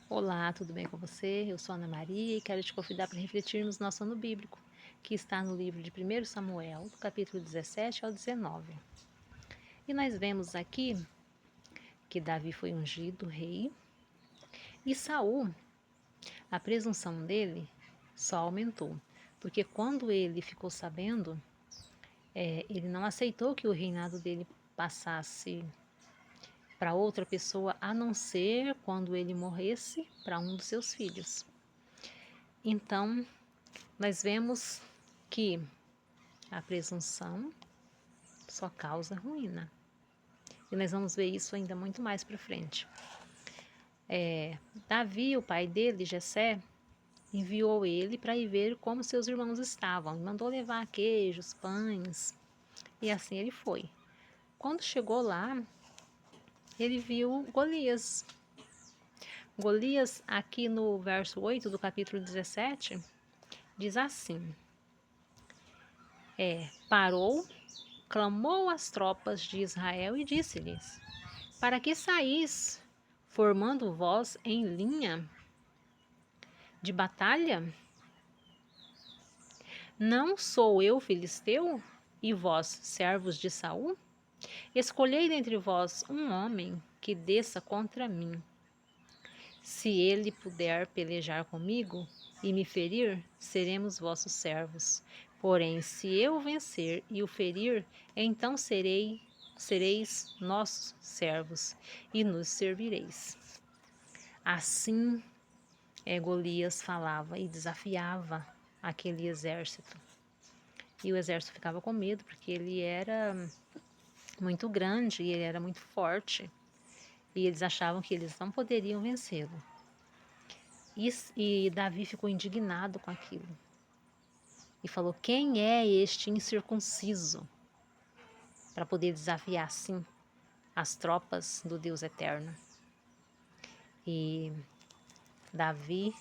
Olá, tudo bem com você? Eu sou Ana Maria e quero te convidar para refletirmos nosso ano bíblico, que está no livro de 1 Samuel, do capítulo 17 ao 19. E nós vemos aqui que Davi foi ungido rei e Saul, a presunção dele só aumentou, porque quando ele ficou sabendo, ele não aceitou que o reinado dele passasse para outra pessoa, a não ser quando ele morresse para um dos seus filhos. Então, nós vemos que a presunção só causa ruína. E nós vamos ver isso ainda muito mais para frente. Davi, o pai dele, Jessé, enviou ele para ir ver como seus irmãos estavam. Mandou levar queijos, pães, e assim ele foi. Quando chegou lá, ele viu Golias. Golias, aqui no verso 8 do capítulo 17, diz assim: parou, clamou às tropas de Israel e disse-lhes: para que saís, formando vós em linha de batalha? Não sou eu filisteu, e vós servos de Saul? Escolhei dentre vós um homem que desça contra mim. Se ele puder pelejar comigo e me ferir, seremos vossos servos. Porém, se eu vencer e o ferir, então sereis nossos servos e nos servireis. Assim, Golias falava e desafiava aquele exército. E o exército ficava com medo, porque ele era muito grande e ele era muito forte. E eles achavam que eles não poderiam vencê-lo. E Davi ficou indignado com aquilo. E falou: quem é este incircunciso para poder desafiar assim as tropas do Deus eterno? E Davi,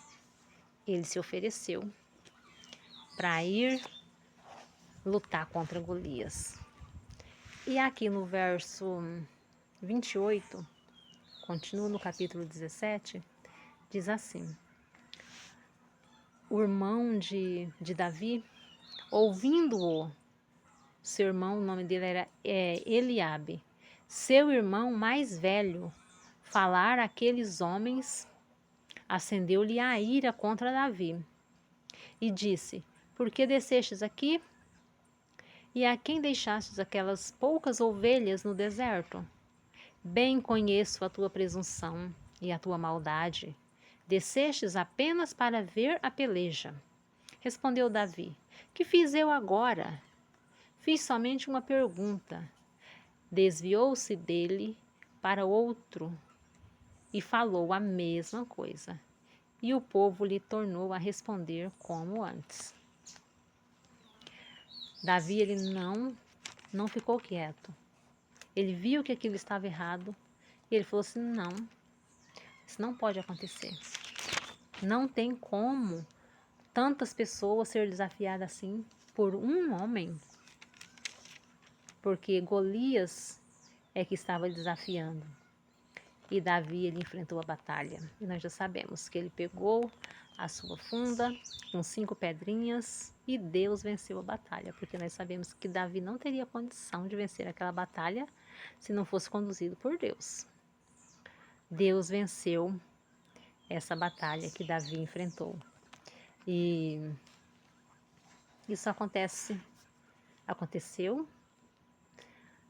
ele se ofereceu para ir lutar contra Golias. E aqui no verso 28, continua no capítulo 17, diz assim: o irmão de Davi, ouvindo-o, seu irmão, o nome dele era Eliabe, seu irmão mais velho, falar aqueles homens, acendeu-lhe a ira contra Davi e disse: por que descestes aqui? E a quem deixastes aquelas poucas ovelhas no deserto? Bem conheço a tua presunção e a tua maldade. Descestes apenas para ver a peleja. Respondeu Davi: que fiz eu agora? Fiz somente uma pergunta. Desviou-se dele para outro e falou a mesma coisa. E o povo lhe tornou a responder como antes. Davi, ele não ficou quieto. Ele viu que aquilo estava errado e ele falou assim: não, isso não pode acontecer. Não tem como tantas pessoas ser desafiadas assim por um homem. Porque Golias é que estava desafiando. E Davi, ele enfrentou a batalha. E nós já sabemos que ele pegou a sua funda com 5 pedrinhas e Deus venceu a batalha. Porque nós sabemos que Davi não teria condição de vencer aquela batalha se não fosse conduzido por Deus. Deus venceu essa batalha que Davi enfrentou. E isso aconteceu,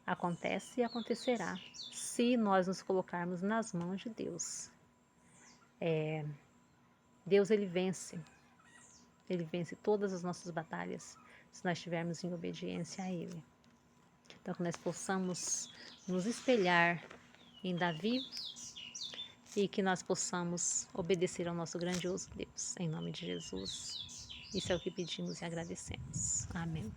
acontece e acontecerá se nós nos colocarmos nas mãos de Deus. Deus, ele vence todas as nossas batalhas se nós estivermos em obediência a Ele. Então, que nós possamos nos espelhar em Davi e que nós possamos obedecer ao nosso grandioso Deus, em nome de Jesus. Isso é o que pedimos e agradecemos. Amém.